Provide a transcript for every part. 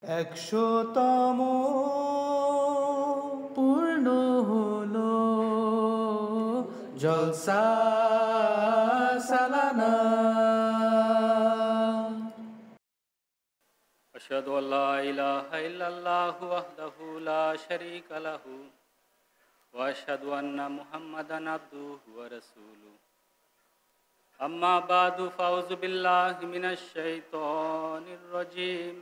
100তম পূর্ণ হলো জলসা সালানা। أشهد أن لا إله إلا الله وحده لا شريك له وأشهد أن محمدا عبده ورسوله أما بعد فأعوذ بالله من الشيطان الرجيم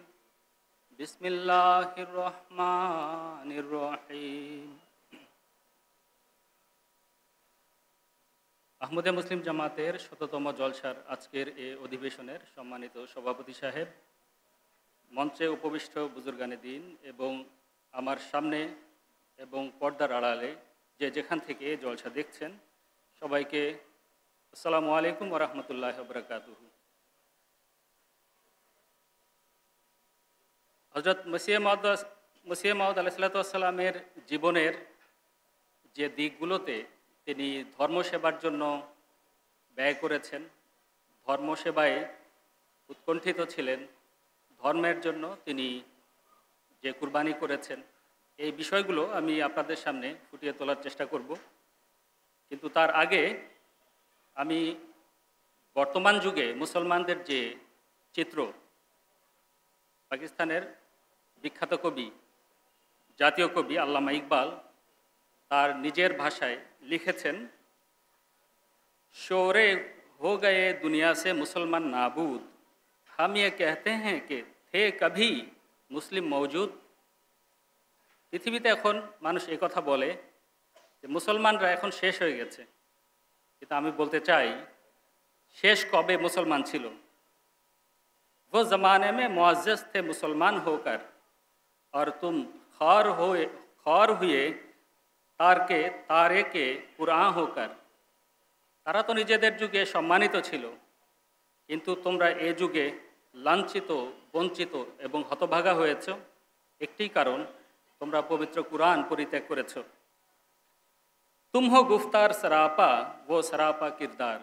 بسم الله الرحمن الرحيم আহমদে মুসলিম জামাতের ১০০তম জলসার আজকের এই অধিবেশনের সম্মানিত সভাপতি সাহেব, মঞ্চে উপবিষ্ট বুজুর্গানে দিন এবং আমার সামনে এবং পর্দার আড়ালে যে যেখান থেকে জলসা দেখছেন সবাইকে আসসালামু আলাইকুম ওয়া রাহমাতুল্লাহি ওয়া বারাকাতুহু। হযরত মসিহ মাউদ আলাইহিসসালামের জীবনের যে দিকগুলোতে তিনি ধর্মসেবার জন্য ব্যয় করেছেন, ধর্মসেবায় উৎকণ্ঠিত ছিলেন, ধর্মের জন্য তিনি যে কুরবানি করেছেন, এই বিষয়গুলো আমি আপনাদের সামনে ফুটিয়ে তোলার চেষ্টা করব। কিন্তু তার আগে আমি বর্তমান যুগে মুসলমানদের যে চিত্র, পাকিস্তানের বিখ্যাত কবি, জাতীয় কবি আল্লামা ইকবাল তার নিজের ভাষায় লিখেছেন, शोरे हो गए दुनिया से मुसलमान नाबूद, हम ये कहते हैं कि थे कभी মুসলিম মওজুদ। পৃথিবীতে এখন মানুষ এই কথা বলে যে মুসলমানরা এখন শেষ হয়ে গেছে, কিন্তু আমি বলতে চাই শেষ কবে মুসলমান ছিল। वो ज़माने में मुअज़्ज़ज़ थे मुसलमान होकर और तुम ख़ार हुए तारे के कुरान होकर। তারা তো নিজেদের যুগে সম্মানিত ছিল, কিন্তু তোমরা এই যুগে লাঞ্ছিত, বঞ্চিত এবং হতভাগা হয়েছ। একটি কারণ, তোমরা পবিত্র কুরআন পরিত্যাগ করেছ। তুম হো গুফতার সরাপা ও সরাপা কিরদার।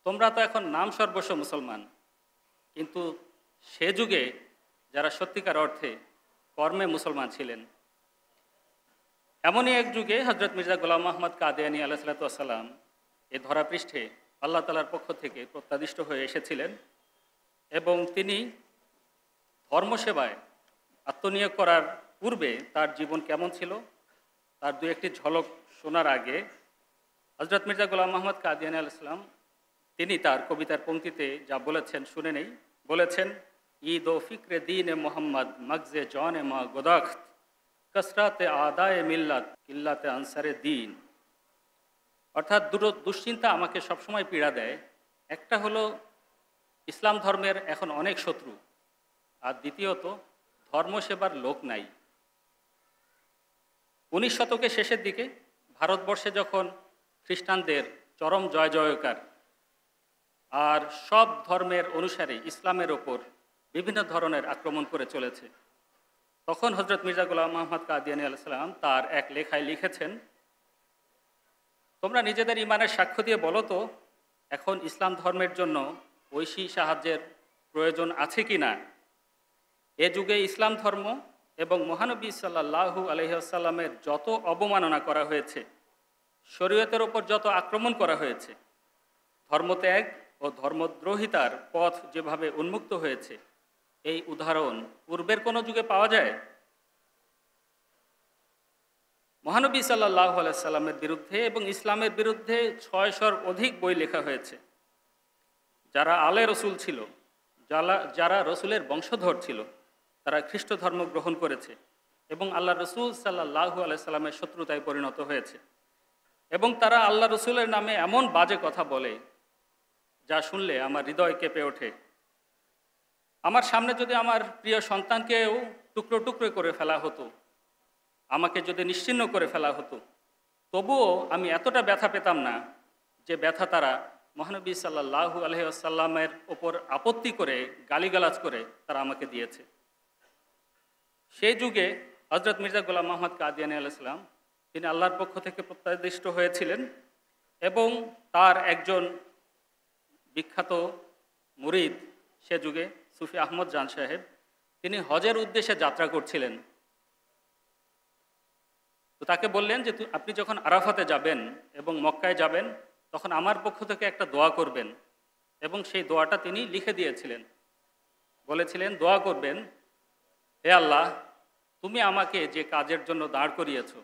তোমরা তো এখন নাম সর্বস্ব মুসলমান, কিন্তু সে যুগে যারা সত্যিকার অর্থে কর্মে মুসলমান ছিলেন। এমনই এক যুগে হজরত মির্জা গোলাম আহমদ কাদিয়ানী আলাইহিসসালাম এ ধরাপৃষ্ঠে আল্লাহ তাআলার পক্ষ থেকে প্রত্যাদিষ্ট হয়ে এসেছিলেন এবং তিনি ধর্মসেবায় আত্মনিয়োগ করার পূর্বে তার জীবন কেমন ছিল তার দু একটি ঝলক শোনার আগে হজরত মির্জা গোলাম আহমদ কাদিয়ানী আলাইহিসসালাম তিনি তার কবিতার পংক্তিতে যা বলেছেন শুনে নেই। বলেছেন, ঈদ ও ফিক্রে দিন মোহাম্মদ মগজে জনে মা গোদাখত, কসরাতে আদায়ে মিল্লাত কিল্লাতে আনসারে দিন। অর্থাৎ দুটো দুশ্চিন্তা আমাকে সবসময় পীড়া দেয়। একটা হলো ইসলাম ধর্মের এখন অনেক শত্রু, আর দ্বিতীয়ত ধর্মসেবার লোক নাই। 19 শতকের শেষের দিকে ভারতবর্ষে যখন খ্রিস্টানদের চরম জয় জয়কার আর সব ধর্মের অনুসারী ইসলামের ওপর বিভিন্ন ধরনের আক্রমণ করে চলেছে, তখন হজরত মির্জা গোলাম আহমদ কাদিয়ানী আলাইহিসসালাম তার এক লেখায় লিখেছেন, তোমরা নিজেদের ইমানের সাক্ষ্য দিয়ে বলো তো এখন ইসলাম ধর্মের জন্য ঐশী সাহায্যের প্রয়োজন আছে কি না। এ যুগে ইসলাম ধর্ম এবং মহানবী সাল্লাল্লাহু আলাইহি ওয়াসাল্লামের যত অবমাননা করা হয়েছে, শরীয়তের ওপর যত আক্রমণ করা হয়েছে, ধর্মত্যাগ ও ধর্মদ্রোহিতার পথ যেভাবে উন্মুক্ত হয়েছে, এই উদাহরণ পূর্বের কোনো যুগে পাওয়া যায়। মহানবী সাল্লাল্লাহু আলাইহি সাল্লামের বিরুদ্ধে এবং ইসলামের বিরুদ্ধে 600-র অধিক বই লেখা হয়েছে। যারা আলে রসুল ছিল, যারা রসুলের বংশধর ছিল, তারা খ্রিস্ট ধর্ম গ্রহণ করেছে এবং আল্লাহ রসুল সাল্লাল্লাহু আলাইহি সাল্লামের শত্রুতায় পরিণত হয়েছে এবং তারা আল্লাহ রসুলের নামে এমন বাজে কথা বলে যা শুনলে আমার হৃদয় কেঁপে ওঠে। আমার সামনে যদি আমার প্রিয় সন্তানকেও টুকরো টুকরো করে ফেলা হতো, আমাকে যদি নিশ্চিহ্ন করে ফেলা হতো, তবুও আমি এতটা ব্যথা পেতাম না যে ব্যথা তারা মহানবী সাল্লাল্লাহু আলাইহি ওয়াসাল্লামের ওপর আপত্তি করে গালিগালাজ করে তারা আমাকে দিয়েছে। সেই যুগে হজরত মির্জা গোলাম আহমদ কাদিয়ানী আলাইহিসসালাম তিনি আল্লাহর পক্ষ থেকে প্রত্যাদিষ্ট হয়েছিলেন এবং তার একজন বিখ্যাত মুরিদ সে যুগে সুফি আহমদ জান সাহেব তিনি হজের উদ্দেশ্যে যাত্রা করছিলেন। তো তাকে বললেন যে আপনি যখন আরাফাতে যাবেন এবং মক্কায় যাবেন তখন আমার পক্ষ থেকে একটা দোয়া করবেন, এবং সেই দোয়াটা তিনি লিখে দিয়েছিলেন। বলেছিলেন, দোয়া করবেন, হে আল্লাহ, তুমি আমাকে যে কাজের জন্য দাঁড় করিয়েছো,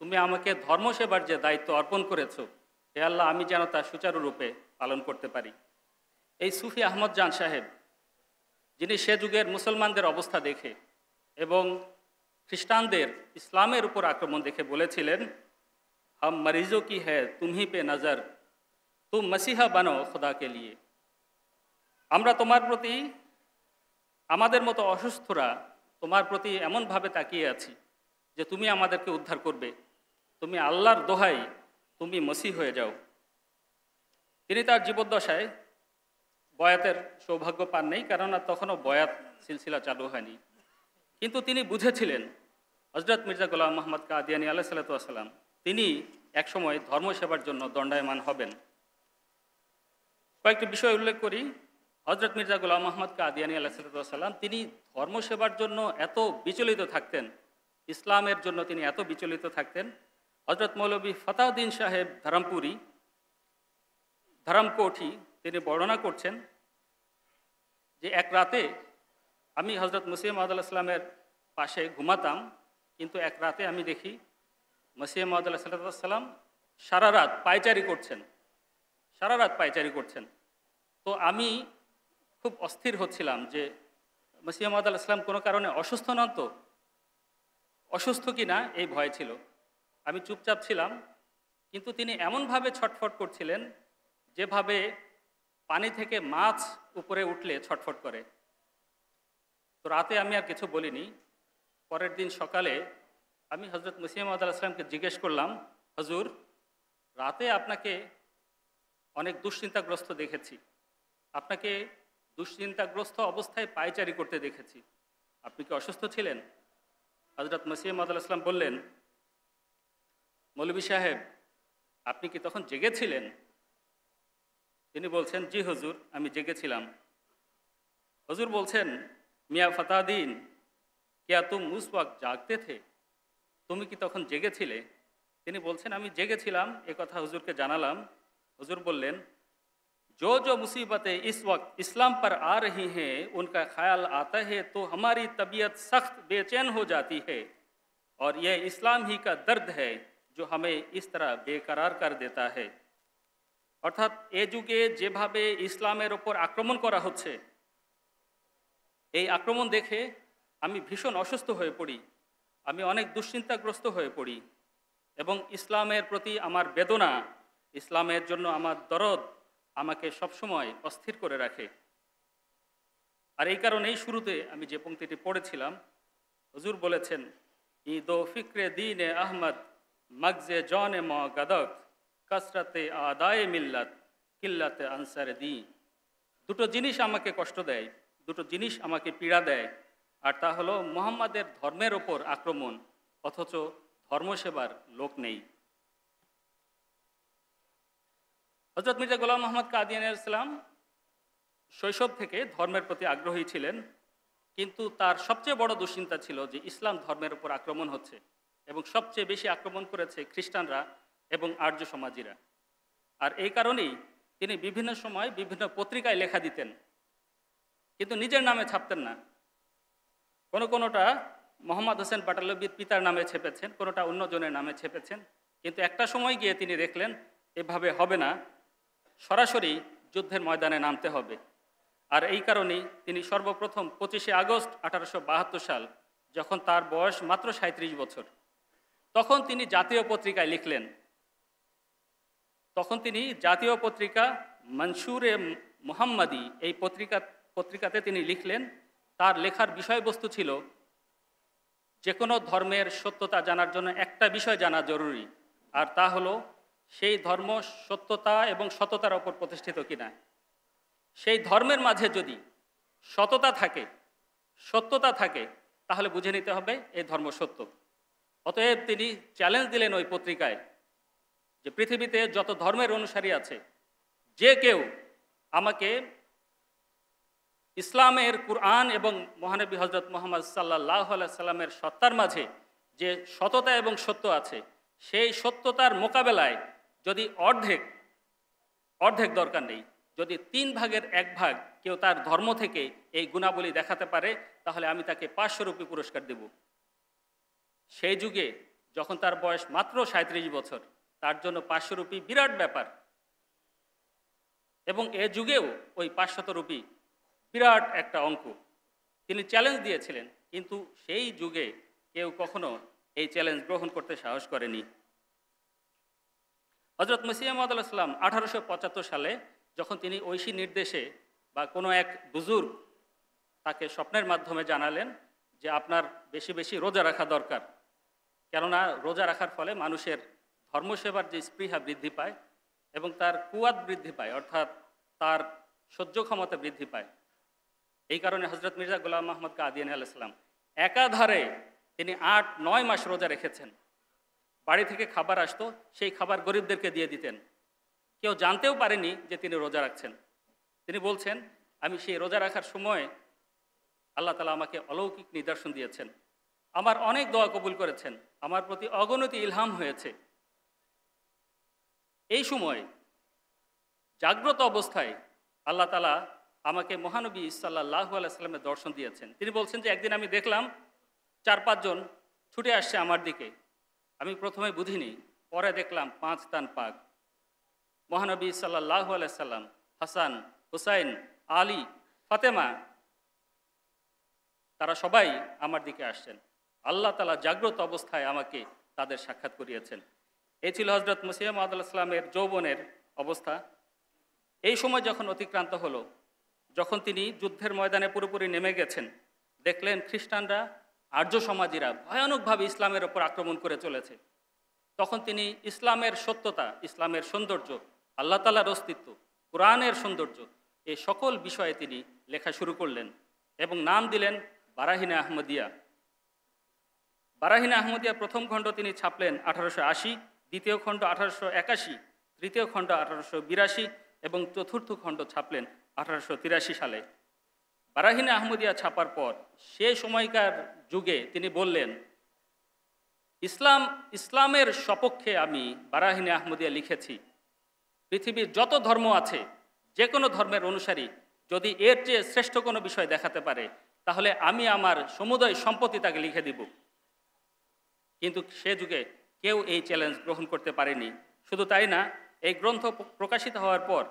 তুমি আমাকে ধর্মসেবার যে দায়িত্ব অর্পণ করেছো, হে আল্লাহ, আমি যেন তা সুচারুরূপে পালন করতে পারি। এই সুফি আহমদ জান সাহেব, যিনি সে যুগের মুসলমানদের অবস্থা দেখে এবং খ্রিস্টানদের ইসলামের উপর আক্রমণ দেখে বলেছিলেন, হাম মরিজো কি হ্যায় তুমি পে নজর, তুম মসিহা বানো খোদাকে লিয়ে। আমরা তোমার প্রতি, আমাদের মতো অসুস্থরা তোমার প্রতি এমনভাবে তাকিয়ে আছি যে তুমি আমাদেরকে উদ্ধার করবে, তুমি আল্লাহর দোহাই, তুমি মসিহ হয়ে যাও। তিনি তার জীবদ্দশায় বয়াতের সৌভাগ্য পান নেই, কেননা তখনও বয়াত সিলসিলা চালু হয়নি। কিন্তু তিনি বুঝেছিলেন হজরত মির্জা গোলাম মোহাম্মদ কাদিয়ানী আলাইহিস সালাম তিনি একসময় ধর্মসেবার জন্য দণ্ডায়মান হবেন। কয়েকটি বিষয় উল্লেখ করি। হজরত মির্জা গোলাম মোহাম্মদ কাদিয়ানী আলাইহিস সালাম তিনি ধর্মসেবার জন্য এত বিচলিত থাকতেন, ইসলামের জন্য তিনি এত বিচলিত থাকতেন। হজরত মৌলভী ফতাউদ্দিন সাহেব ধরমকোঠি তিনি বর্ণনা করছেন যে এক রাতে আমি হজরত মসিহ মাউদ আলাইহিস সালামের পাশে ঘুমাতাম, কিন্তু এক রাতে আমি দেখি মসিহ মাউদ আলাইহিস সালাম সারা রাত পায়চারি করছেন। তো আমি খুব অস্থির হচ্ছিলাম যে মসিহ মাউদ আলাইহিস সালাম কোনো কারণে অসুস্থ নন, তো অসুস্থ কি না এই ভয় ছিল। আমি চুপচাপ ছিলাম, কিন্তু তিনি এমনভাবে ছটফট করছিলেন যেভাবে পানি থেকে মাছ উপরে উঠলে ছটফট করে। তো রাতে আমি আর কিছু বলিনি। পরের দিন সকালে আমি হজরত মসিহ মাউদ আলাইহিস সালামকে জিজ্ঞেস করলাম, হুজুর, রাতে আপনাকে অনেক দুশ্চিন্তাগ্রস্ত দেখেছি, আপনাকে দুশ্চিন্তাগ্রস্ত অবস্থায় পায়চারি করতে দেখেছি, আপনি কি অসুস্থ ছিলেন? হজরত মসিহ মাউদ আলাইহিস সালাম বললেন, মৌলভী সাহেব, আপনি কি তখন জেগেছিলেন? তিনি বলছেন, জি হুজুর, আমি জেগেছিলাম। হুজুর বলছেন, মিয়া ফতাউদ্দিন, क्या तुम उस वक्त जागते थे? তুমি কি তখন জেগেছিলে? তিনি বলছেন, আমি জেগেছিলাম। এ কথা হুজুরকে জানালাম। হুজুর বললেন, जो जो मुसीबतें इस वक्त इस्लाम पर आ रही हैं उनका ख्याल आता है तो हमारी तबीयत सख्त बेचैन हो जाती है, और यह इस्लाम ही का दर्द है जो हमें इस तरह बेकरार कर देता है। অর্থাৎ এ যুগে যেভাবে ইসলামের ওপর আক্রমণ করা হচ্ছে, এই আক্রমণ দেখে আমি ভীষণ অসুস্থ হয়ে পড়ি, আমি অনেক দুশ্চিন্তাগ্রস্ত হয়ে পড়ি, এবং ইসলামের প্রতি আমার বেদনা, ইসলামের জন্য আমার দরদ আমাকে সবসময় অস্থির করে রাখে। আর এই কারণেই শুরুতে আমি যে পংক্তিটি পড়েছিলাম, হুজুর বলেছেন, ঈদো ফিক্রে দিনে আহমদ মগজে জনে ম গদক কসরতে আদায়ে মিল্লাত কিল্লাতে আনসার দি। দুটো জিনিস আমাকে কষ্ট দেয়, দুটো জিনিস আমাকে পীড়া দেয়, আর তা হলো মুহাম্মাদের ধর্মের ওপর আক্রমণ, অথচ ধর্মসেবার লোক নেই। হযরত মির্জা গোলাম মোহাম্মদ কাদিয়ানী আলাইহিস সালাম শৈশব থেকে ধর্মের প্রতি আগ্রহী ছিলেন, কিন্তু তার সবচেয়ে বড় দুশ্চিন্তা ছিল যে ইসলাম ধর্মের উপর আক্রমণ হচ্ছে, এবং সবচেয়ে বেশি আক্রমণ করেছে খ্রিস্টানরা এবং আর্য সমাজীরা। আর এই কারণেই তিনি বিভিন্ন সময় বিভিন্ন পত্রিকায় লেখা দিতেন, কিন্তু নিজের নামে ছাপতেন না। কোনোটা মোহাম্মদ হোসেন পাটালবির পিতার নামে ছেপেছেন, কোনোটা অন্যজনের নামে ছেপেছেন, কিন্তু একটা সময় গিয়ে তিনি দেখলেন এভাবে হবে না, সরাসরি যুদ্ধের ময়দানে নামতে হবে। আর এই কারণেই তিনি সর্বপ্রথম 25শে আগস্ট 1872 সাল, যখন তার বয়স মাত্র 37 বছর, তখন তিনি জাতীয় পত্রিকায় লিখলেন। তখন তিনি জাতীয় পত্রিকা মনসুরে মুহাম্মাদি, এই পত্রিকাতে তিনি লিখলেন, তার লেখার বিষয়বস্তু ছিল যে কোনো ধর্মের সত্যতা জানার জন্য একটা বিষয় জানা জরুরি, আর তা হলো সেই ধর্ম সত্যতা এবং সততার ওপর প্রতিষ্ঠিত কিনা। সেই ধর্মের মাঝে যদি সত্যতা থাকে তাহলে বুঝে নিতে হবে এই ধর্ম সত্য। অতএব তিনি চ্যালেঞ্জ দিলেন ওই পত্রিকায় যে পৃথিবীতে যত ধর্মের অনুসারী আছে, যে কেউ আমাকে ইসলামের কুরআন এবং মহানবী হজরত মুহাম্মদ সাল্লাল্লাহু আলাইহি সাল্লামের সত্তার মাঝে যে সততা এবং সত্য আছে, সেই সত্যতার মোকাবেলায় যদি অর্ধেক অর্ধেক দরকার নেই, যদি 3/1 কেউ তার ধর্ম থেকে এই গুণাবলী দেখাতে পারে, তাহলে আমি তাকে 500 রুপি পুরস্কার দেব। সেই যুগে যখন তার বয়স মাত্র 37 বছর, তার জন্য 500 রুপি বিরাট ব্যাপার। এবং এ যুগেও ওই 500 রুপি বিরাট একটা অঙ্ক। তিনি চ্যালেঞ্জ দিয়েছিলেন, কিন্তু সেই যুগে কেউ কখনো এই চ্যালেঞ্জ গ্রহণ করতে সাহস করেনি। হজরত মসিহ মাউদ আলাইহিস সালাম 1875 সালে যখন তিনি ঐশী নির্দেশে বা কোনো এক বুজুর্গ তাকে স্বপ্নের মাধ্যমে জানালেন যে আপনার বেশি বেশি রোজা রাখা দরকার, কেননা রোজা রাখার ফলে মানুষের ধর্মসেবার যে স্পৃহা বৃদ্ধি পায় এবং তার কুয়াত বৃদ্ধি পায়, অর্থাৎ তার সহ্য ক্ষমতা বৃদ্ধি পায়। এই কারণে হজরত মির্জা গোলাম মোহাম্মদ কাদিয়ানী আলাইহিস সালাম একাধারে তিনি 8-9 মাস রোজা রেখেছেন। বাড়ি থেকে খাবার আসতো, সেই খাবার গরিবদেরকে দিয়ে দিতেন। কেউ জানতেও পারেনি যে তিনি রোজা রাখছেন। তিনি বলছেন, আমি সেই রোজা রাখার সময় আল্লাহ তাআলা আমাকে অলৌকিক নিদর্শন দিয়েছেন, আমার অনেক দোয়া কবুল করেছেন, আমার প্রতি অগণিত ইলহাম হয়েছে। এই সময় জাগ্রত অবস্থায় আল্লাহ তাআলা আমাকে মহানবী সাল্লাল্লাহু আলাইহি সাল্লামের দর্শন দিয়েছেন। তিনি বলছেন যে একদিন আমি দেখলাম 4-5 জন ছুটে আসছে আমার দিকে। আমি প্রথমে বুঝিনি, পরে দেখলাম 5 তান পাক। মহানবী সাল্লাল্লাহু আলাইহি সাল্লাম, হাসান, হুসাইন, আলী, ফাতেমা, তারা সবাই আমার দিকে আসছেন। আল্লাহ তাআলা জাগ্রত অবস্থায় আমাকে তাদের সাক্ষাৎ করিয়েছেন। এই ছিল হজরত মসিহ মাউদ আলাইহিস সালামের যৌবনের অবস্থা। এই সময় যখন অতিক্রান্ত হলো, যখন তিনি যুদ্ধের ময়দানে পুরোপুরি নেমে গেছেন, দেখলেন খ্রিস্টানরা, আর্য সমাজীরা ভয়ানকভাবে ইসলামের ওপর আক্রমণ করে চলেছে। তখন তিনি ইসলামের সত্যতা, ইসলামের সৌন্দর্য, আল্লাহ তাআলার অস্তিত্ব, কোরআনের সৌন্দর্য, এই সকল বিষয়ে তিনি লেখা শুরু করলেন এবং নাম দিলেন বারাহিনে আহমদিয়া। বারাহিনে আহমদিয়া প্রথম খণ্ড তিনি ছাপলেন 1880, দ্বিতীয় খণ্ড 1881, তৃতীয় খণ্ড 1882 এবং চতুর্থ খণ্ড ছাপলেন 1883 সালে। বারাহিনে আহমদিয়া ছাপার পর সে সময়কার যুগে তিনি বললেন, ইসলামের সপক্ষে আমি বারাহিনে আহমদিয়া লিখেছি। পৃথিবীর যত ধর্ম আছে, যে কোনো ধর্মের অনুসারী যদি এর চেয়ে শ্রেষ্ঠ কোনো বিষয় দেখাতে পারে, তাহলে আমি আমার সমুদয় সম্পত্তি তাকে লিখে দিব। কিন্তু সে যুগে কেউ এই চ্যালেঞ্জ গ্রহণ করতে পারেনি। শুধু তাই না, এই গ্রন্থ প্রকাশিত হওয়ার পর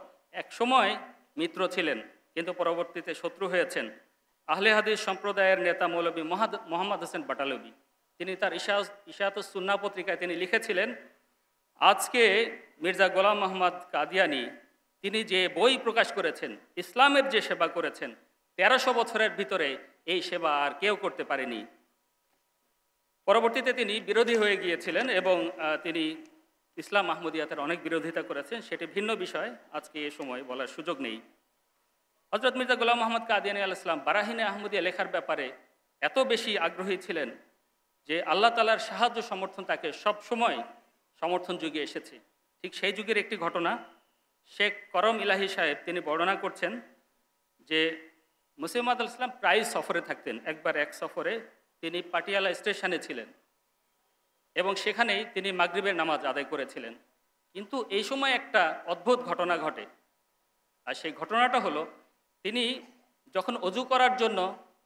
এক সময় মিত্র ছিলেন, কিন্তু পরবর্তীতে শত্রু হয়েছেন আহলে হাদিস সম্প্রদায়ের নেতা মৌলভী মোহাম্মদ হোসেন বাটালভী। তিনি তার ইশাআতুস সুন্নাহ পত্রিকায় তিনি লিখেছিলেন, আজকে মির্জা গোলাম মোহাম্মদ কাদিয়ানী তিনি যে বই প্রকাশ করেছেন, ইসলামের যে সেবা করেছেন, 1300 বছরের ভিতরে এই সেবা আর কেউ করতে পারেনি। পরবর্তীতে তিনি বিরোধী হয়ে গিয়েছিলেন এবং তিনি ইসলাম আহমদিয়াতের অনেক বিরোধিতা করেছেন, সেটি ভিন্ন বিষয়, আজকে এ সময় বলার সুযোগ নেই। হজরত মির্জা গোলাম মোহাম্মদ কাদিয়ানী আলাইহিস সালাম বারাহিনে আহমদিয়া লেখার ব্যাপারে এত বেশি আগ্রহী ছিলেন যে আল্লাহ তাআলার সাহায্য সমর্থন তাকে সব সময় সমর্থন যুগে এসেছে। ঠিক সেই যুগের একটি ঘটনা শেখ করম ইলাহি সাহেব তিনি বর্ণনা করছেন যে মসিহ মাউদ আলাইহিস সালাম প্রায় সফরে থাকতেন। একবার এক সফরে তিনি পাটিয়ালা স্টেশনে ছিলেন এবং সেখানেই তিনি মাগরিবের নামাজ আদায় করেছিলেন। কিন্তু এই সময় একটা অদ্ভুত ঘটনা ঘটে, আর সেই ঘটনাটা হলো, তিনি যখন অজু করার জন্য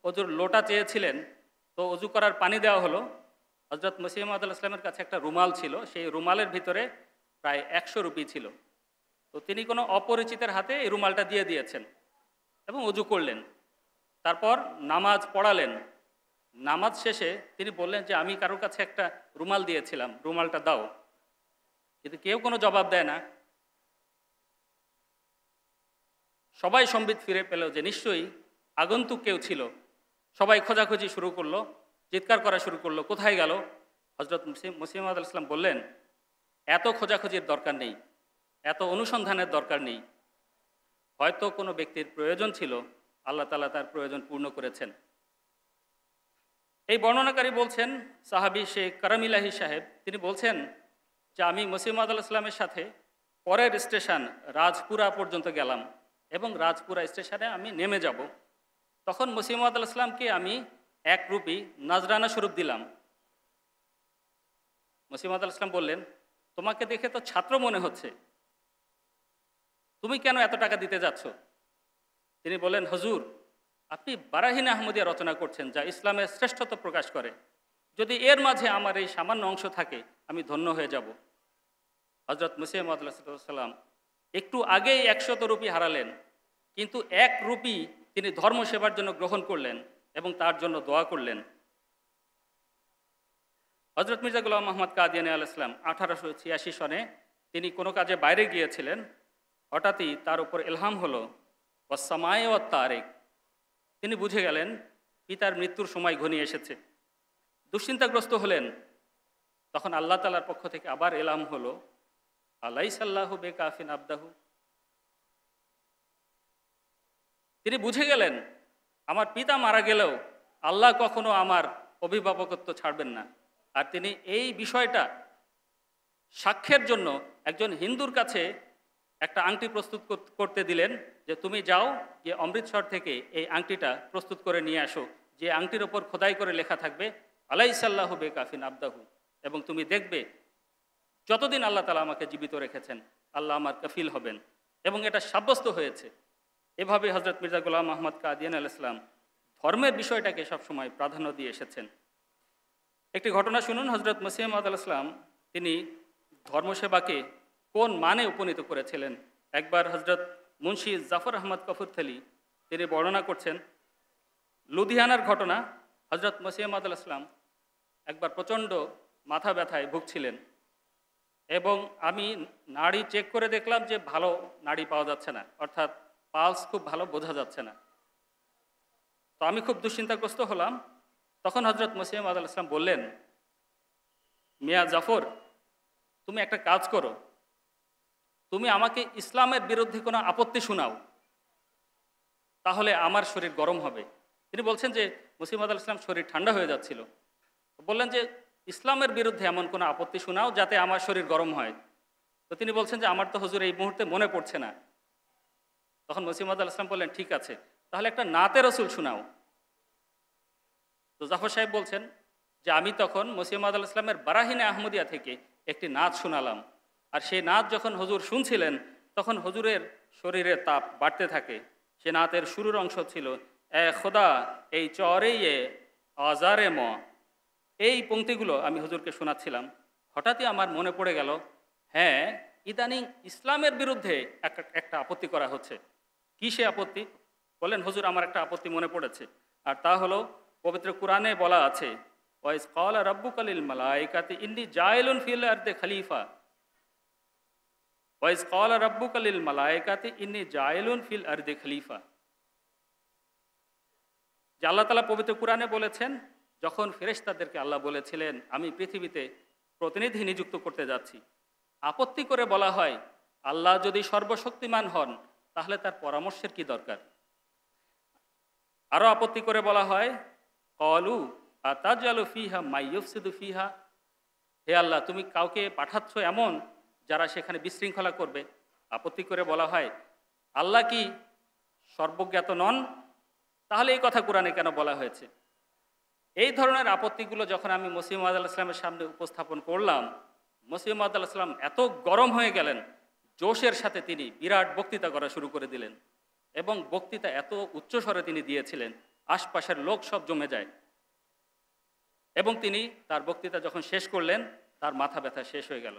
অজুর লোটা চেয়েছিলেন, তো অজু করার পানি দেওয়া হলো। হজরত মসিহ মাউদ আলাইহিস সালামের কাছে একটা রুমাল ছিল, সেই রুমালের ভিতরে প্রায় 100 রুপি ছিল। তো তিনি কোনো অপরিচিতের হাতে এই রুমালটা দিয়ে দিয়েছেন এবং অজু করলেন। তারপর নামাজ পড়ালেন। নামাজ শেষে তিনি বললেন যে আমি কারোর কাছে একটা রুমাল দিয়েছিলাম, রুমালটা দাও। কিন্তু কেউ কোনো জবাব দেয় না। সবাই সম্বিত ফিরে পেল যে নিশ্চয়ই আগন্তুক কেউ ছিল। সবাই খোঁজাখুঁজি শুরু করলো, চিৎকার করা শুরু করলো, কোথায় গেল? হজরত মসিহ মাউদ আলাইহিস সালাম বললেন, এত খোঁজাখুঁজির দরকার নেই, এত অনুসন্ধানের দরকার নেই। হয়তো কোনো ব্যক্তির প্রয়োজন ছিল, আল্লাহ তাআলা তার প্রয়োজন পূর্ণ করেছেন। এই বর্ণনাকারী বলছেন, সাহাবী শেখ করম ইলাহি সাহেব তিনি বলছেন যে আমি মসিহ মাউদ আলাইহিস সালামের সাথে পরের স্টেশন রাজপুরা পর্যন্ত গেলাম এবং রাজপুরা স্টেশনে আমি নেমে যাব। তখন মসিহ মাউদ আলাইহিস সালামকে আমি 1 রুপি নাজরানা স্বরূপ দিলাম। মসিহ মাউদ আলাইহিস সালাম বললেন, তোমাকে দেখে তো ছাত্র মনে হচ্ছে, তুমি কেন এত টাকা দিতে যাচ্ছ? তিনি বললেন, হুজুর, আপনি বারাহিন আহমদিয়া রচনা করছেন, যা ইসলামের শ্রেষ্ঠত্ব প্রকাশ করে। যদি এর মাঝে আমার এই সামান্য অংশ থাকে, আমি ধন্য হয়ে যাব। হজরত মসিহ মাউদ আলাইহিস সালাম একটু আগেই 100 রুপি হারালেন, কিন্তু 1 রুপি তিনি ধর্ম সেবার জন্য গ্রহণ করলেন এবং তার জন্য দোয়া করলেন। হজরত মির্জা গোলাম মোহাম্মদ কাদিয়ানী আলাইহিস সালাম 1886 সনে তিনি কোনো কাজে বাইরে গিয়েছিলেন। হঠাৎই তার উপর ইলহাম হলো, ওয়াসসামায়ে ওয়াত তারিক। তিনি বুঝে গেলেন পিতার মৃত্যুর সময় ঘনিয়ে এসেছে। দুশ্চিন্তাগ্রস্ত হলেন। তখন আল্লাহ তাআলার পক্ষ থেকে আবার ইলহাম হলো, আলাইসাল্লাহু বেকাফিন আবদাহু। তিনি বুঝে গেলেন আমার পিতা মারা গেলেও আল্লাহ কখনো আমার অভিভাবকত্ব ছাড়বেন না। আর তিনি এই বিষয়টা সাক্ষ্যের জন্য একজন হিন্দুর কাছে একটা আংটি প্রস্তুত করতে দিলেন, যে তুমি যাও গিয়ে অমৃতসর থেকে এই আংটিটা প্রস্তুত করে নিয়ে আসো, যে আংটির ওপর খোদাই করে লেখা থাকবে আলাইসাল্লাহু বেকাফিন আবদাহু, এবং তুমি দেখবে যতদিন আল্লাহ তাআলা আমাকে জীবিত রেখেছেন আল্লাহ আমার কফিল হবেন। এবং এটা সাব্যস্ত হয়েছে। এভাবে হজরত মির্জা গোলাম মোহাম্মদ কাদিয়ানী আলাইহিস সালাম ধর্মের বিষয়টাকে সবসময় প্রাধান্য দিয়ে এসেছেন। একটি ঘটনা শুনুন। হজরত মসিহ মাউদ আলাইহিস সালাম তিনি ধর্মসেবাকে কোন মানে উপনীত করেছিলেন। একবার হজরত মুন্সি জাফর আহমদ কফুরথলি তিনি বর্ণনা করছেন লুধিয়ানার ঘটনা। হজরত মসিহ মাউদ আলাইহিস সালাম একবার প্রচণ্ড মাথা ব্যথায় ভুগছিলেন এবং আমি নাড়ি চেক করে দেখলাম যে ভালো নাড়ি পাওয়া যাচ্ছে না, অর্থাৎ পালস খুব ভালো বোঝা যাচ্ছে না। তো আমি খুব দুশ্চিন্তাগ্রস্ত হলাম। তখন হজরত মসিহ মাউদ আলাইহিস সালাম বললেন, মিয়া জাফর, তুমি একটা কাজ করো, তুমি আমাকে ইসলামের বিরুদ্ধে কোনো আপত্তি শোনাও, তাহলে আমার শরীর গরম হবে। তিনি বলছেন যে মসিহ মাউদ আলাইহিস সালাম শরীর ঠান্ডা হয়ে যাচ্ছিল। বললেন যে ইসলামের বিরুদ্ধে এমন কোনো আপত্তি শোনাও যাতে আমার শরীর গরম হয়। তো তিনি বলছেন যে আমার তো হুজুর এই মুহূর্তে মনে পড়ছে না। তখন মসিহ মাউদ আলাইহিস সালাম বললেন, ঠিক আছে, তাহলে একটা নাতে রসুল শোনাও। তো জাফর সাহেব বলছেন যে আমি তখন মসিহ মাউদ আলাইহিস সালামের বারাহিনে আহমদিয়া থেকে একটি নাত শোনালাম। আর সেই নাত যখন হুজুর শুনছিলেন তখন হুজুরের শরীরের তাপ বাড়তে থাকে। সে নাতের শুরুর অংশ ছিল, এ খোদা এই চরে আজারে ম। এই পংক্তিগুলো আমি হুজুরকে শোনাচ্ছিলাম। হঠাৎই আমার মনে পড়ে গেল, হ্যাঁ, ইদানিং ইসলামের বিরুদ্ধে একটা আপত্তি করা হচ্ছে। কি সে আপত্তি? বললেন, হুজুর, আমার একটা আপত্তি মনে পড়েছে, আর তা হলো পবিত্র কুরআনে বলা আছে, ওয়াইজ ক্বালা রাব্বুকা লিল মালাইকাতি ইন্নী জাইলুন ফিল আরদি খলিফা। ওয়াইজ ক্বালা রাব্বুকা লিল মালাইকাতি ইন্নী জাইলুন ফিল আরদি খলিফা। যে আল্লাহ তাআলা পবিত্র কুরআনে বলেছেন, যখন ফেরেশতাদেরকে আল্লাহ বলেছিলেন আমি পৃথিবীতে প্রতিনিধি নিযুক্ত করতে যাচ্ছি, আপত্তি করে বলা হয় আল্লাহ যদি সর্বশক্তিমান হন তাহলে তার পরামর্শের কি দরকার? আরও আপত্তি করে বলা হয়, ক্বালু আতাজালু ফিহা মাইয়ুফসিদু ফিহা। হে আল্লাহ, তুমি কাউকে পাঠাচ্ছ এমন যারা সেখানে বিশৃঙ্খলা করবে। আপত্তি করে বলা হয় আল্লাহ কি সর্বজ্ঞাত নন? তাহলে এই কথা কোরআনে কেন বলা হয়েছে? এই ধরনের আপত্তিগুলো যখন আমি মসিহ মাউদ আলাইহিস সালামের সামনে উপস্থাপন করলাম, মসিহ মাউদ আলাইহিস সালাম এত গরম হয়ে গেলেন, জোশের সাথে তিনি বিরাট বক্তৃতা করা শুরু করে দিলেন। এবং বক্তৃতা এত উচ্চস্বরে তিনি দিয়েছিলেন, আশপাশের লোক সব জমে যায়। এবং তিনি তার বক্তৃতা যখন শেষ করলেন, তার মাথা ব্যথা শেষ হয়ে গেল।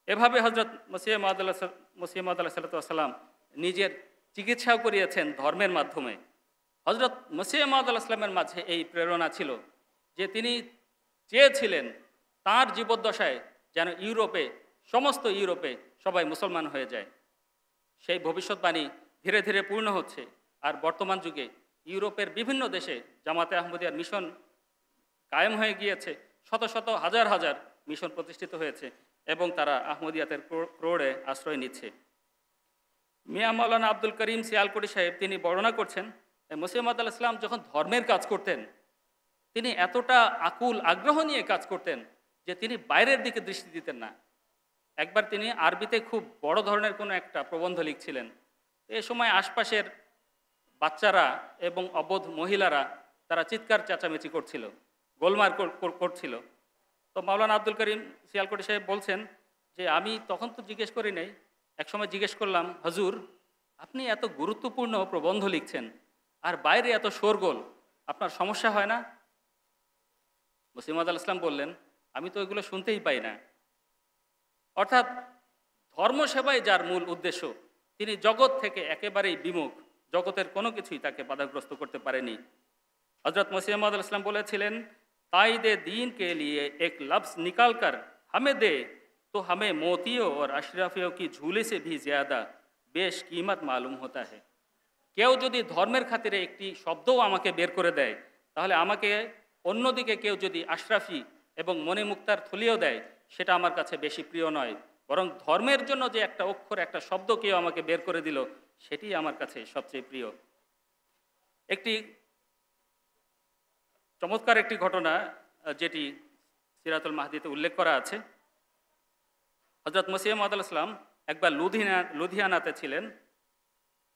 এভাবে হজরত মসিহ মাউদ আলাইহিস সালাম নিজের চিকিৎসাও করিয়েছেন ধর্মের মাধ্যমে। হজরত মসিহ মাউদ আলাইহিস সালামের মাঝে এই প্রেরণা ছিল যে তিনি চেয়েছিলেন তাঁর জীবদ্দশায় যেন সমস্ত ইউরোপে সবাই মুসলমান হয়ে যায়। সেই ভবিষ্যৎবাণী ধীরে ধীরে পূর্ণ হচ্ছে। আর বর্তমান যুগে ইউরোপের বিভিন্ন দেশে জামাতে আহমদিয়ার মিশন কায়েম হয়ে গিয়েছে, শত শত হাজার হাজার মিশন প্রতিষ্ঠিত হয়েছে এবং তারা আহমদিয়াতের ক্রোড়ে আশ্রয় নিচ্ছে। মিয়া মাওলানা আব্দুল করিম সিয়ালকুটি সাহেব তিনি বর্ণনা করছেন, মসিহ মাউদ আলাইহিস সালাম যখন ধর্মের কাজ করতেন তিনি এতটা আকুল আগ্রহ নিয়ে কাজ করতেন যে তিনি বাইরের দিকে দৃষ্টি দিতেন না। একবার তিনি আরবিতে খুব বড় ধরনের কোনো একটা প্রবন্ধ লিখছিলেন। এ সময় আশপাশের বাচ্চারা এবং অবোধ মহিলারা তারা চিৎকার চেঁচামেচি করছিল, গোলমাল করছিল। তো মাওলানা আব্দুল করিম সিয়ালকোটি সাহেব বলছেন যে আমি তখন তো জিজ্ঞেস করি নাই, একসময় জিজ্ঞেস করলাম, হুজুর আপনি এত গুরুত্বপূর্ণ প্রবন্ধ লিখছেন আর বাইরে এত শোরগোল, আপনার সমস্যা হয় না? মুসলিম আল ইসলাম বললেন, আমি তো এগুলো শুনতেই পাই না। অর্থাৎ ধর্মসেবাই যার মূল উদ্দেশ্য, তিনি জগৎ থেকে একেবারেই বিমুখ, জগতের কোনো কিছুই তাকে বাধাগ্রস্ত করতে পারেনি। হজরত মসিহ মওদ ইসলাম বলেছিলেন, কায়দে दीन के लिए एक लफ्ज़ निकाल कर हमें दे तो हमें मोतियों और अशरफियों की झूले से भी ज़्यादा বেশ कीमत मालूम होता है। কেউ যদি ধর্মের খাতিরে একটি শব্দও আমাকে বের করে দেয়, তাহলে আমাকে অন্যদিকে কেউ যদি আশরাফি এবং মনে মুক্তার থলিও দেয়, সেটা আমার কাছে বেশি প্রিয় নয়, বরং ধর্মের জন্য যে একটা অক্ষর, একটা শব্দ কেউ আমাকে বের করে দিল, সেটি আমার কাছে সবচেয়ে প্রিয়। একটি চমৎকার একটি ঘটনা যেটি সিরাতুল মাহদিতে উল্লেখ করা আছে। হজরত মসিহ মওদ ইসলাম একবার লুধিয়ানাতে ছিলেন।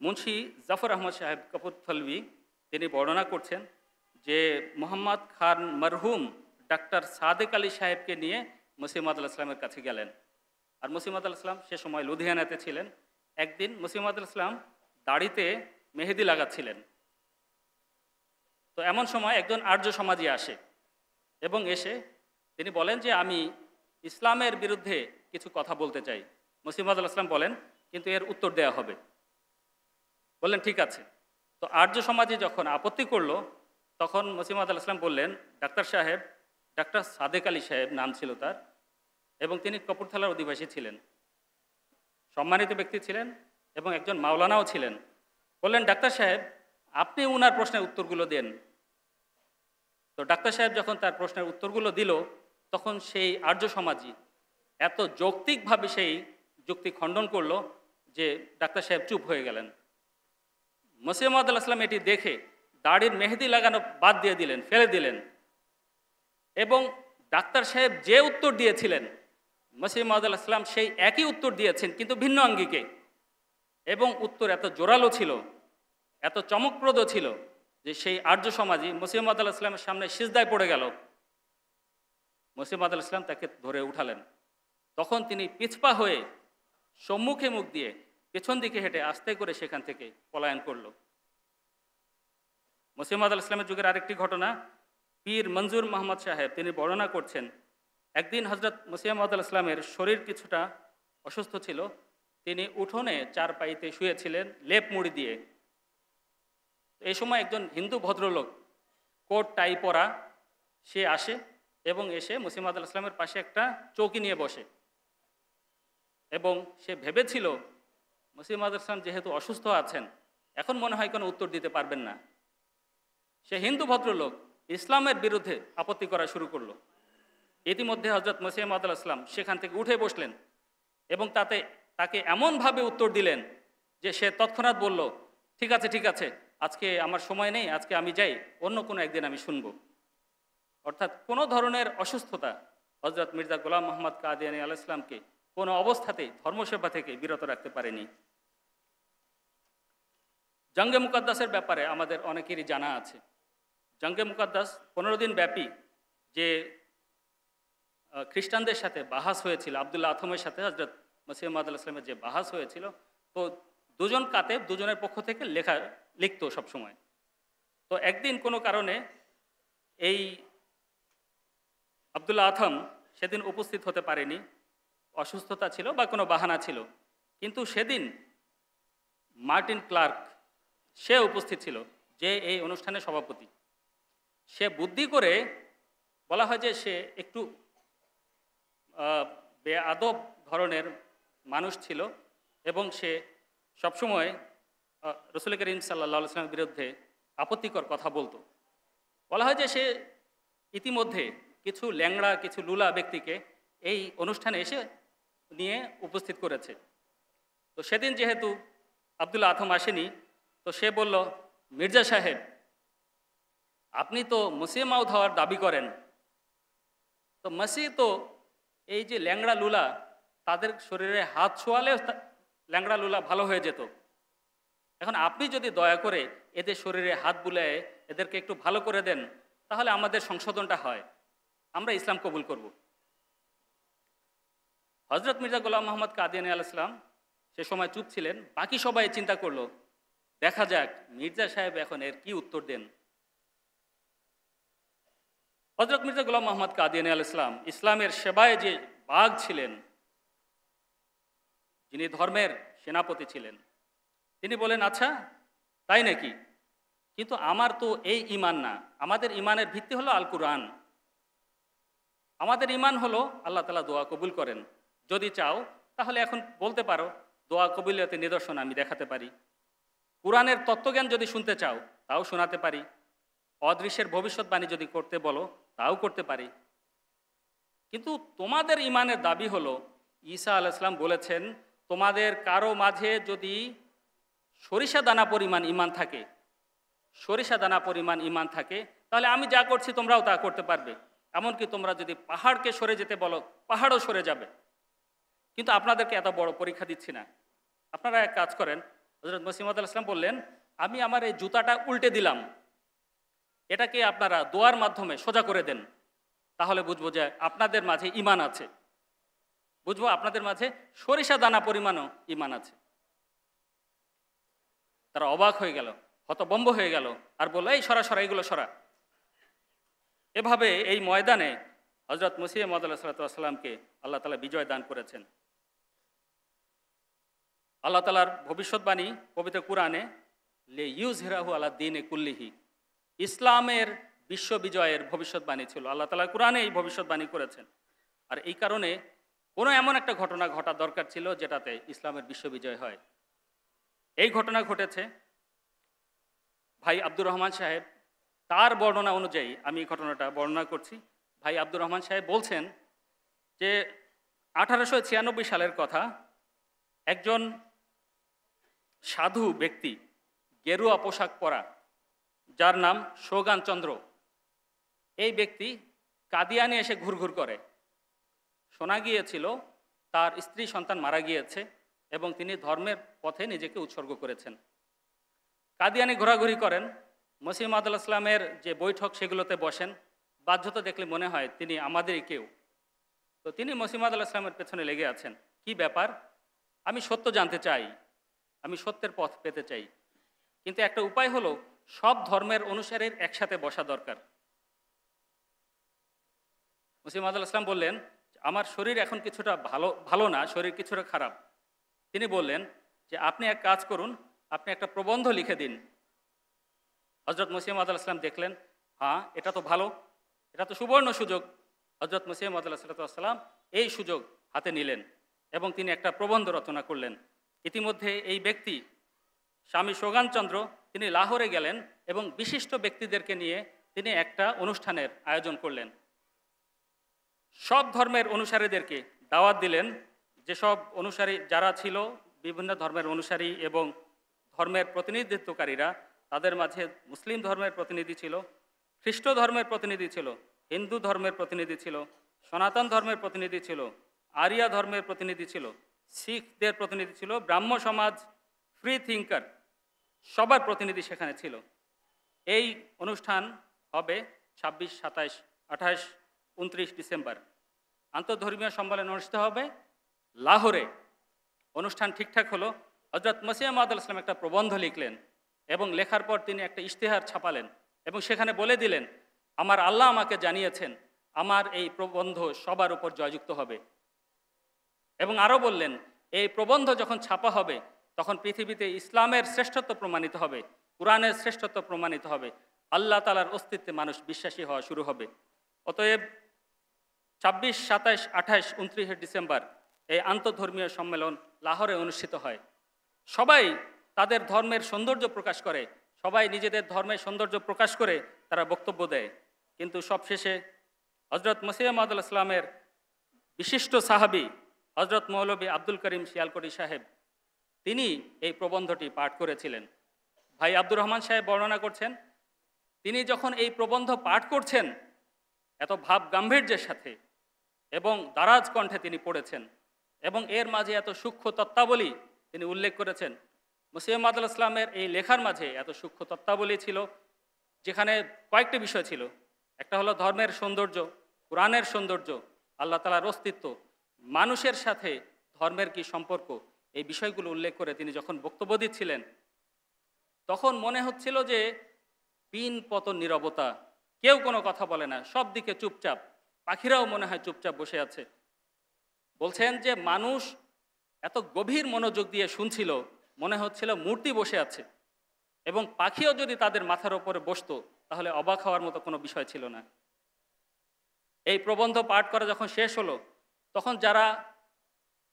মুন্সি জাফর আহমদ সাহেব কপুরথলভি তিনি বর্ণনা করছেন যে মোহাম্মদ খান মরহুম ডাক্তার সাদেক আলী সাহেবকে নিয়ে মসিহ মওদ ইসলামের কাছে গেলেন। আর মসিহ মওদ ইসলাম সে সময় লুধিয়ানাতে ছিলেন। একদিন মসিহ মওদ ইসলাম দাড়িতে মেহেদি লাগাচ্ছিলেন। তো এমন সময় একজন আর্য সমাজী আসে এবং এসে তিনি বলেন যে আমি ইসলামের বিরুদ্ধে কিছু কথা বলতে চাই। মসিহ মওদ ইসলাম বলেন, কিন্তু এর উত্তর দেওয়া হবে। বললেন ঠিক আছে। তো আর্য সমাজে যখন আপত্তি করলো, তখন মসিহ মওদ ইসলাম বললেন, ডাক্তার সাহেব, ডাক্তার সাদেক আলী সাহেব নাম ছিল তার, এবং তিনি কপুরথালার অধিবাসী ছিলেন, সম্মানিত ব্যক্তি ছিলেন এবং একজন মাওলানাও ছিলেন। বললেন, ডাক্তার সাহেব আপনি উনার প্রশ্নের উত্তরগুলো দেন। তো ডাক্তার সাহেব যখন তার প্রশ্নের উত্তরগুলো দিল, তখন সেই আর্য সমাজী এত যৌক্তিকভাবে সেই যুক্তি খণ্ডন করলো যে ডাক্তার সাহেব চুপ হয়ে গেলেন। মসিহ মওদ ইসলাম এটি দেখে দাড়ির মেহেদি লাগানো বাদ দিয়ে দিলেন, ফেলে দিলেন, এবং ডাক্তার সাহেব যে উত্তর দিয়েছিলেন মসিহ মওদ ইসলাম সেই একই উত্তর দিয়েছেন, কিন্তু ভিন্ন আঙ্গিকে, এবং উত্তর এত জোরালো ছিল, এত চমকপ্রদ ছিল যে সেই আর্য সমাজী মসিহ মওদ ইসলামের সামনে সিজদায় পড়ে গেল। মসিহ মওদ ইসলাম তাকে ধরে উঠালেন। তখন তিনি পিছপা হয়ে সম্মুখে মুখ দিয়ে পেছন দিকে হেঁটে আস্তে করে সেখান থেকে পলায়ন করল। মসিহ মওদ ইসলামের যুগের আরেকটি ঘটনা, পীর মঞ্জুর মোহাম্মদ সাহেব তিনি বর্ণনা করছেন, একদিন হজরত মসিহ মওদ ইসলামের শরীর কিছুটা অসুস্থ ছিল। তিনি উঠোনে চারপাইতে শুয়েছিলেন লেপ মুড়ি দিয়ে। এই সময় একজন হিন্দু ভদ্রলোক কোট টাই পরা সে আসে এবং এসে মসিহ মওদ ইসলামের পাশে একটা চৌকি নিয়ে বসে, এবং সে ভেবেছিল মসিহ মওদ ইসলাম যেহেতু অসুস্থ আছেন, এখন মনে হয় কোনো উত্তর দিতে পারবেন না। সে হিন্দু ভদ্রলোক ইসলামের বিরুদ্ধে আপত্তি করা শুরু করলো। ইতিমধ্যে হজরত মসিহ মওদ ইসলাম সেখান থেকে উঠে বসলেন এবং তাকে এমনভাবে উত্তর দিলেন যে সে তৎক্ষণাৎ বলল, ঠিক আছে ঠিক আছে, আজকে আমার সময় নেই, আজকে আমি যাই, অন্য কোনো একদিন আমি শুনব। অর্থাৎ কোনো ধরনের অসুস্থতা হজরত মির্জা গোলাম মোহাম্মদ কাদিয়ানী আলাইহিস সালামকে কোনো অবস্থাতেই ধর্মসেবা থেকে বিরত রাখতে পারেনি। জঙ্গে মুকাদ্দাসের ব্যাপারে আমাদের অনেকেরই জানা আছে। জঙ্গে মুকাদ্দাস 15 দিন ব্যাপী যে খ্রিস্টানদের সাথে বাহাস হয়েছিল, আবদুল্লাহ আথমের সাথে হজরত মসিহ মওদ ইসলামের যে বাহাস হয়েছিল, তো দুজন কাতেব দুজনের পক্ষ থেকে লিখতো সবসময়। তো একদিন কোনো কারণে এই আবদুল্লাহ আথম সেদিন উপস্থিত হতে পারেনি, অসুস্থতা ছিল বা কোনো বাহানা ছিল। কিন্তু সেদিন মার্টিন ক্লার্ক সে উপস্থিত ছিল, যে এই অনুষ্ঠানের সভাপতি। সে বুদ্ধি করে, বলা হয় যে সে একটু বেআদব ধরনের মানুষ ছিল এবং সে সবসময় রসুল করিম সাল্লাল্লাহু আলাইহি ওয়াসাল্লামের বিরুদ্ধে আপত্তিকর কথা বলতো। বলা হয় যে সে ইতিমধ্যে কিছু ল্যাংড়া, কিছু লুলা ব্যক্তিকে এই অনুষ্ঠানে এসে নিয়ে উপস্থিত করেছে। তো সেদিন যেহেতু আবদুল্লাহ আথম আসেনি, তো সে বলল, মির্জা সাহেব আপনি তো মসিহ মাউদ হওয়ার দাবি করেন, তো মসিহ তো এই যে ল্যাংড়া লুলা, তাদের শরীরে হাত ছোঁয়ালে ল্যাংড়া লুলা ভালো হয়ে যেত, এখন আপনি যদি দয়া করে এদের শরীরে হাত বুলায়ে এদেরকে একটু ভালো করে দেন, তাহলে আমাদের সংশোধনটা হয়, আমরা ইসলাম কবুল করব। হজরত মির্জা গোলাম মোহাম্মদ কাদিয়ানী আলাইহিস সালাম সে সময় চুপ ছিলেন। বাকি সবাই চিন্তা করলো, দেখা যাক মির্জা সাহেব এখন এর কি উত্তর দেন। হজরত মির্জা গোলাম মোহাম্মদ কাদিয়ানী আলাইহিস সালাম ইসলামের সেবায় যে বাঘ ছিলেন, যিনি ধর্মের সেনাপতি ছিলেন, তিনি বলেন, আচ্ছা তাই নাকি, কিন্তু আমার তো এই ঈমান না, আমাদের ঈমানের ভিত্তি হলো আল কুরআন। আমাদের ঈমান হলো আল্লাহ তাআলা দোয়া কবুল করেন, যদি চাও তাহলে এখন বলতে পারো, দোয়া কবুলিয়তের নিদর্শন আমি দেখাতে পারি। কুরআনের তত্ত্বজ্ঞান যদি শুনতে চাও তাও শোনাতে পারি। অদৃশ্যের ভবিষ্যৎবাণী যদি করতে বলো তাও করতে পারি। কিন্তু তোমাদের ঈমানের দাবি হলো, ঈসা আলাইহিস সালাম বলেছেন, তোমাদের কারো মাঝে যদি সরিষা দানা পরিমাণ ঈমান থাকে, সরিষা দানা পরিমাণ ঈমান থাকে, তাহলে আমি যা করছি তোমরাও তা করতে পারবে। এমনকি তোমরা যদি পাহাড়কে সরে যেতে বলো, পাহাড়ও সরে যাবে। কিন্তু আপনাদেরকে এত বড় পরীক্ষা দিচ্ছি না, আপনারা এক কাজ করেন। হযরত মসিহ মাউঊদ আলাইহিস সালাম বললেন, আমি আমার এই জুতাটা উল্টে দিলাম, এটাকে আপনারা দোয়ার মাধ্যমে সোজা করে দেন, তাহলে বুঝবো যে আপনাদের মাঝে ঈমান আছে, বুঝবো আপনাদের মাঝে সরিষা দানা পরিমাণও ঈমান আছে। তারা অবাক হয়ে গেল, হতবম্ব হয়ে গেল, আর বলল, এই সরা সরা, এগুলো সরা। এভাবে এই ময়দানে হজরত মসিহ মাউঊদ আলাইহিস সালামকে আল্লাহ তাআলা বিজয় দান করেছেন। আল্লাহ তাআলার ভবিষ্যৎবাণী পবিত্র কুরআনে, লে ইউযহিরাহু আলা দ্বীনি কুল্লিহি, ইসলামের বিশ্ব বিজয়ের ভবিষ্যৎবাণী ছিল। আল্লাহ তাআলা কুরআনে এই ভবিষ্যৎবাণী করেছেন। আর এই কারণে কোনো এমন একটা ঘটনা ঘটা দরকার ছিল যেটাতে ইসলামের বিশ্ব বিজয় হয়। এই ঘটনা ঘটেছে। ভাই আব্দুর রহমান সাহেব তার বর্ণনা অনুযায়ী আমি এই ঘটনাটা বর্ণনা করছি। ভাই আব্দুর রহমান সাহেব বলছেন যে 1896 সালের কথা, একজন সাধু ব্যক্তি, গেরুয়া পোশাক পরা, যার নাম সৌগান চন্দ্র, এই ব্যক্তি কাদিয়ানে এসে ঘুরঘুর করে। শোনা গিয়েছিল তার স্ত্রী সন্তান মারা গিয়েছে এবং তিনি ধর্মের পথে নিজেকে উৎসর্গ করেছেন। কাদিয়ানি ঘোরাঘুরি করেন, মসিহ মাউঊদ আলাইহিস সালামের যে বৈঠক সেগুলোতে বসেন। বাধ্যতা দেখলে মনে হয় তিনি আমাদেরই কেউ। তো তিনি মসিহ মাউঊদ আলাইহিস সালামের পেছনে লেগে আছেন, কি ব্যাপার, আমি সত্য জানতে চাই, আমি সত্যের পথ পেতে চাই, কিন্তু একটা উপায় হলো সব ধর্মের অনুসারীর একসাথে বসা দরকার। মসিহ মাউঊদ আলাইহিস সালাম বললেন, আমার শরীর এখন কিছুটা ভালো না, শরীর কিছুটা খারাপ। তিনি বললেন যে আপনি এক কাজ করুন, আপনি একটা প্রবন্ধ লিখে দিন। হজরত মসিহ মাউঊদ আলাইহিস সালাম দেখলেন, হ্যাঁ এটা তো ভালো, এটা তো সুবর্ণ সুযোগ। হজরত মসিহ মাউঊদ আলাইহিস সালাম এই সুযোগ হাতে নিলেন এবং তিনি একটা প্রবন্ধ রচনা করলেন। ইতিমধ্যে এই ব্যক্তি স্বামী সৌগানচন্দ্র তিনি লাহোরে গেলেন এবং বিশিষ্ট ব্যক্তিদেরকে নিয়ে তিনি একটা অনুষ্ঠানের আয়োজন করলেন। সব ধর্মের অনুসারীদেরকে দাওয়াত দিলেন। যেসব অনুসারী যারা ছিল, বিভিন্ন ধর্মের অনুসারী এবং ধর্মের প্রতিনিধিত্বকারীরা, তাদের মাঝে মুসলিম ধর্মের প্রতিনিধি ছিল, খ্রিস্ট ধর্মের প্রতিনিধি ছিল, হিন্দু ধর্মের প্রতিনিধি ছিল, সনাতন ধর্মের প্রতিনিধি ছিল, আরিয়া ধর্মের প্রতিনিধি ছিল, শিখদের প্রতিনিধি ছিল, ব্রাহ্ম সমাজ, ফ্রি থিঙ্কার, সবার প্রতিনিধি সেখানে ছিল। এই অনুষ্ঠান হবে 26, 27, 28, 29 ডিসেম্বর। আন্তর্ধর্মীয় সম্মেলন অনুষ্ঠিত হবে লাহোরে। অনুষ্ঠান ঠিকঠাক হলো। হজরত মসিহ মাউঊদ আলাইহিস সালাম একটা প্রবন্ধ লিখলেন এবং লেখার পর তিনি একটা ইশতেহার ছাপালেন এবং সেখানে বলে দিলেন, আমার আল্লাহ আমাকে জানিয়েছেন আমার এই প্রবন্ধ সবার উপর জয়যুক্ত হবে। এবং আরও বললেন, এই প্রবন্ধ যখন ছাপা হবে তখন পৃথিবীতে ইসলামের শ্রেষ্ঠত্ব প্রমাণিত হবে, কুরআনের শ্রেষ্ঠত্ব প্রমাণিত হবে, আল্লাহ তাআলার অস্তিত্বে মানুষ বিশ্বাসী হওয়া শুরু হবে। অতএব 26, 27, 28, 29 ডিসেম্বর এই আন্তঃধর্মীয় সম্মেলন লাহোরে অনুষ্ঠিত হয়। সবাই তাদের ধর্মের সৌন্দর্য প্রকাশ করে, সবাই নিজেদের ধর্মের সৌন্দর্য প্রকাশ করে তারা বক্তব্য দেয়। কিন্তু সবশেষে হজরত মসিহ মাউঊদ আলাইহিস সালামের বিশিষ্ট সাহাবী হজরত মৌলভী আব্দুল করিম শিয়ালকোটি সাহেব, তিনি এই প্রবন্ধটি পাঠ করেছিলেন। ভাই আব্দুর রহমান সাহেব বর্ণনা করছেন, তিনি যখন এই প্রবন্ধ পাঠ করছেন এত ভাব গাম্ভীর্যের সাথে এবং দারাজ কণ্ঠে তিনি পড়েছেন এবং এর মাঝে এত সূক্ষ্ম তত্ত্বাবলী তিনি উল্লেখ করেছেন, মসিহ মাউদ আলাইহিস সালামের এই লেখার মাঝে এত সূক্ষ্ম তত্ত্বাবলী ছিল, যেখানে কয়েকটি বিষয় ছিল। একটা হলো ধর্মের সৌন্দর্য, কোরআনের সৌন্দর্য, আল্লাহ তাআলার অস্তিত্ব, মানুষের সাথে ধর্মের কি সম্পর্ক, এই বিষয়গুলো উল্লেখ করে তিনি যখন বক্তব্য দিচ্ছিলেন, তখন মনে হচ্ছিল যে পিন পতন নীরবতা, কেউ কোনো কথা বলে না, সব দিকে চুপচাপ, পাখিরাও মনে হয় চুপচাপ বসে আছে। বলছেন যে মানুষ এত গভীর মনোযোগ দিয়ে শুনছিল, মনে হচ্ছিল মূর্তি বসে আছে, এবং পাখিও যদি তাদের মাথার ওপরে বসতো তাহলে অবাক হওয়ার মতো কোনো বিষয় ছিল না। এই প্রবন্ধ পাঠ করা যখন শেষ হলো, তখন যারা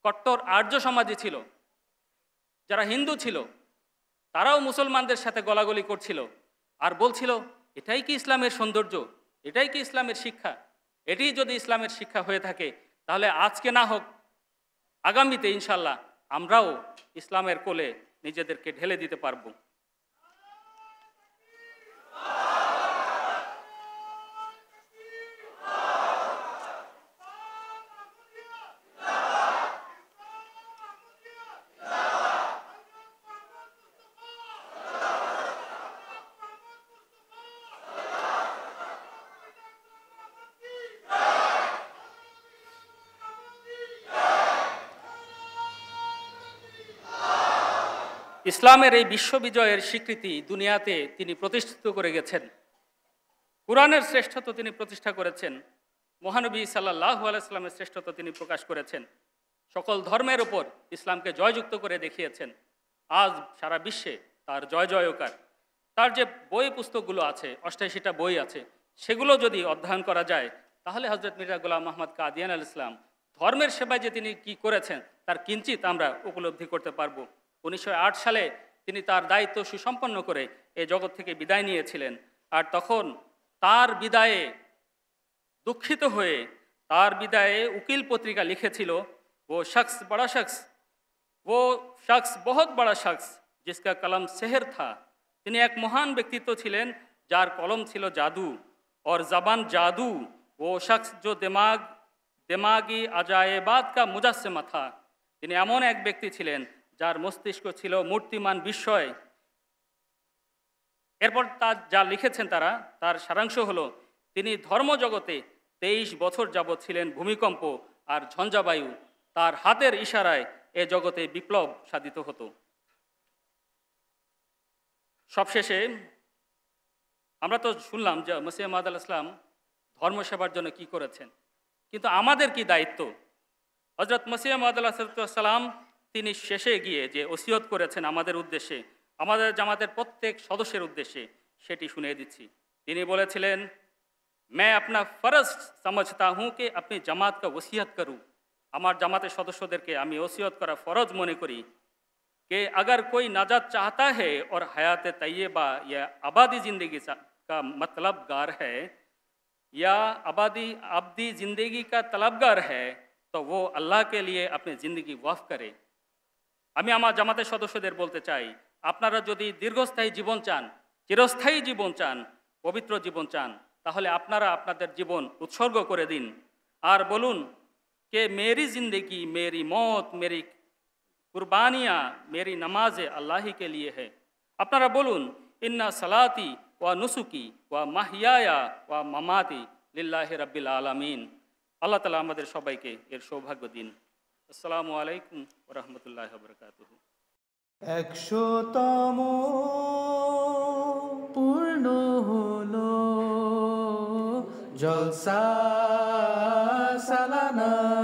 কট্টর আর্য সমাজী ছিল, যারা হিন্দু ছিল, তারাও মুসলমানদের সাথে গলাগলি করছিল আর বলছিল, এটাই কি ইসলামের সৌন্দর্য, এটাই কি ইসলামের শিক্ষা? এটি যদি ইসলামের শিক্ষা হয়ে থাকে, তাহলে আজকে না হোক আগামীতে ইনশাল্লাহ আমরাও ইসলামের কোলে নিজেদেরকে ঢেলে দিতে পারব। ইসলামের এই বিশ্ববিজয়ের স্বীকৃতি দুনিয়াতে তিনি প্রতিষ্ঠিত করে গেছেন। কুরআনের শ্রেষ্ঠত্ব তিনি প্রতিষ্ঠা করেছেন, মহানবী সাল্লাল্লাহু আলাইহি ওয়াসাল্লামের শ্রেষ্ঠত্ব তিনি প্রকাশ করেছেন, সকল ধর্মের ওপর ইসলামকে জয়যুক্ত করে দেখিয়েছেন। আজ সারা বিশ্বে তার জয় জয়কার। তার যে বই পুস্তকগুলো আছে, 88টা বই আছে, সেগুলো যদি অধ্যয়ন করা যায়, তাহলে হযরত মির্জা গোলাম মোহাম্মদ কাদিয়ানী আলাইহিস সালাম ধর্মের সেবায় যে তিনি কি করেছেন তার কিঞ্চিত আমরা উপলব্ধি করতে পারবো। 1908 সালে তিনি তার দায়িত্ব সুসম্পন্ন করে এই জগৎ থেকে বিদায় নিয়েছিলেন। আর তখন তার বিদায়ে দুঃখিত হয়ে, তার বিদায়ে উকিল পত্রিকা লিখেছিল, ও শখস বড়া শখস, ও শখস বহুত বড়া শখস জিসকা কলম সেহর থা। তিনি এক মহান ব্যক্তিত্ব ছিলেন যার কলম ছিল জাদু, और जबान जादू। वो शख्स जो दिमागी अजायबात का मुजस्सिमा था। তিনি এমন এক ব্যক্তি ছিলেন যার মস্তিষ্ক ছিল মূর্তিমান বিস্ময়। এরপর তার যা লিখেছেন তার সারাংশ হলো, তিনি ধর্মজগতে 23 বছর যাবৎ ছিলেন ভূমিকম্প আর ঝঞ্ঝাবায়ু। তার হাতের ইশারায় এ জগতে বিপ্লব সাধিত হতো। সবশেষে আমরা তো শুনলাম যে মসিহ মাউদ আলাইহিস সালাম ধর্ম সেবার জন্য কি করেছেন, কিন্তু আমাদের কি দায়িত্ব? হযরত মসিহ মাউদ আলাইহিস সালাম তিনি শেষে গিয়ে যে ওসিয়ত করেছেন আমাদের উদ্দেশ্যে, আমাদের জামাতের প্রত্যেক সদস্যের উদ্দেশ্যে, সেটি শুনিয়ে দিচ্ছি। তিনি বলেছিলেন, मैं अपना फ़र्ज़ समझता हूँ कि अपनी जमात का वसीयत करूँ। আমার জামাতের সদস্যদেরকে আমি ওসিয়ত করা ফরজ মনে করি कि अगर कोई नाजात चाहता है और हयात तय्यबा या आबादी ज़िंदगी का मतलबगार है, या आबादी ज़िंदगी का तलबगार है, तो वो अल्लाह के लिए अपनी ज़िंदगी वक़्फ़ करे। আমি আমার জামাতের সদস্যদের বলতে চাই, আপনারা যদি দীর্ঘস্থায়ী জীবন চান, চিরস্থায়ী জীবন চান, পবিত্র জীবন চান, তাহলে আপনারা আপনাদের জীবন উৎসর্গ করে দিন আর বলুন कि मेरी ज़िंदगी, मेरी मौत, मेरी कुर्बानियाँ, मेरी नमाज़े अल्लाह ही के लिए है। আপনারা বলুন, इन्ना सलाती व नुसुकी व माहियाया व ममाती लिल्लाहि रब्बिल आलमीन। আল্লাহ তাআলা আমাদের সবাইকে এর সৌভাগ্য দিন। আসসালামু আলাইকুম ওয়া রাহমাতুল্লাহি ওয়া বারাকাতুহু। 100তম পূর্ণ হলো জলসা সালানা।